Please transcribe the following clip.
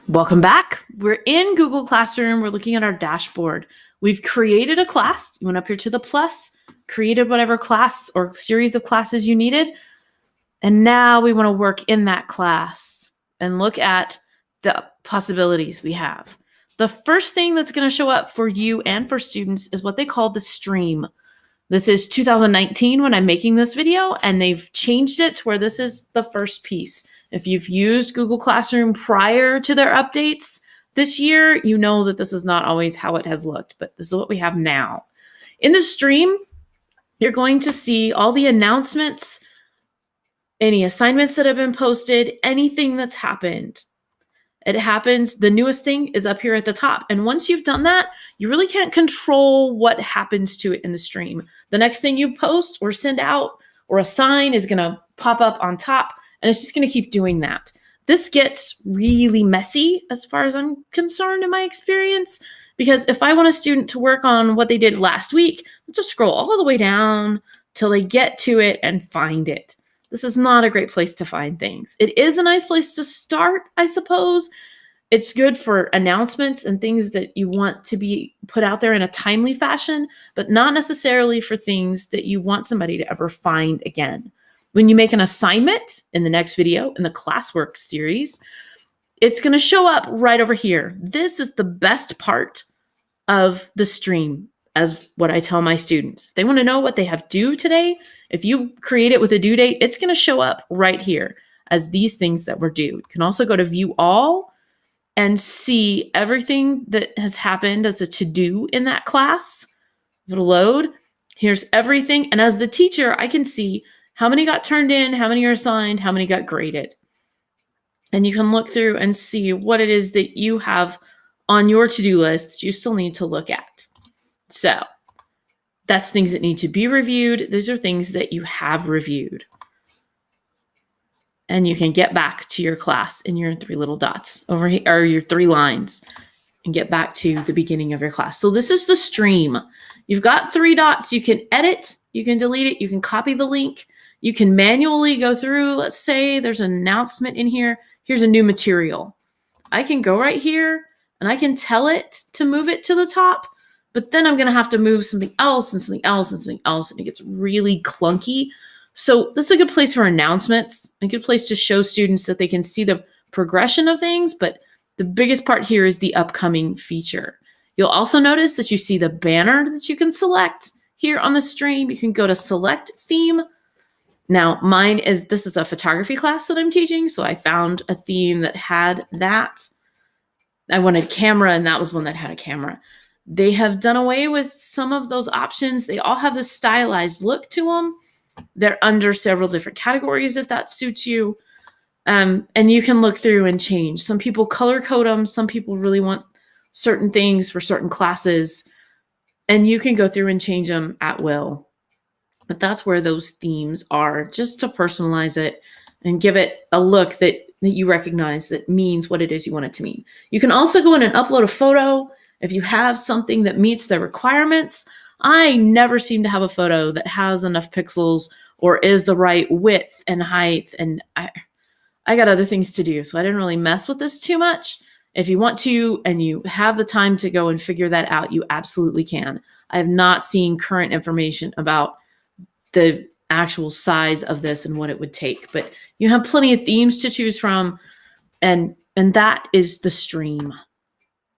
Welcome back. We're in Google Classroom. We're looking at our dashboard. We've created a class. You went up here to the plus, created whatever class or series of classes you needed. And now we want to work in that class and look at the possibilities we have. The first thing that's going to show up for you and for students is what they call the stream. This is 2019 when I'm making this video, and they've changed it to where this is the first piece. If you've used Google Classroom prior to their updates this year, you know that this is not always how it has looked, but this is what we have now. In the stream, you're going to see all the announcements, any assignments that have been posted, anything that's happened. It happens, the newest thing is up here at the top. And once you've done that, you really can't control what happens to it in the stream. The next thing you post or send out or assign is gonna pop up on top, and it's just gonna keep doing that. This gets really messy as far as I'm concerned in my experience, because if I want a student to work on what they did last week, let's just scroll all the way down till they get to it and find it. This is not a great place to find things. It is a nice place to start, I suppose. It's good for announcements and things that you want to be put out there in a timely fashion, but not necessarily for things that you want somebody to ever find again. When you make an assignment in the next video in the classwork series, it's going to show up right over here. This is the best part of the stream, as what I tell my students. If they want to know what they have due today, if you create it with a due date, it's going to show up right here as these things that were due. You can also go to view all and see everything that has happened as a to-do in that class. It'll load. Here's everything. And as the teacher, I can see how many got turned in, how many are assigned, how many got graded. And you can look through and see what it is that you have on your to-do list you still need to look at. So that's things that need to be reviewed. These are things that you have reviewed. And you can get back to your class in your three little dots over here, or your three lines, and get back to the beginning of your class. So this is the stream. You've got three dots. You can edit, you can delete it, you can copy the link, you can manually go through. Let's say there's an announcement in here. Here's a new material. I can go right here and I can tell it to move it to the top. But then I'm going to have to move something else and something else and something else, and it gets really clunky. So this is a good place for announcements, a good place to show students that they can see the progression of things, but the biggest part here is the upcoming feature. You'll also notice that you see the banner that you can select here on the stream. You can go to select theme. Now this is a photography class that I'm teaching, so I found a theme that had that. I wanted camera, and that was one that had a camera. They have done away with some of those options. They all have this stylized look to them. They're under several different categories if that suits you. And you can look through and change. Some people color code them. Some people really want certain things for certain classes. And you can go through and change them at will. But that's where those themes are, just to personalize it and give it a look that you recognize that means what it is you want it to mean. You can also go in and upload a photo. If you have something that meets the requirements. I never seem to have a photo that has enough pixels or is the right width and height, and I got other things to do, so I didn't really mess with this too much. If you want to and you have the time to go and figure that out, you absolutely can. I have not seen current information about the actual size of this and what it would take, but you have plenty of themes to choose from, and that is the stream.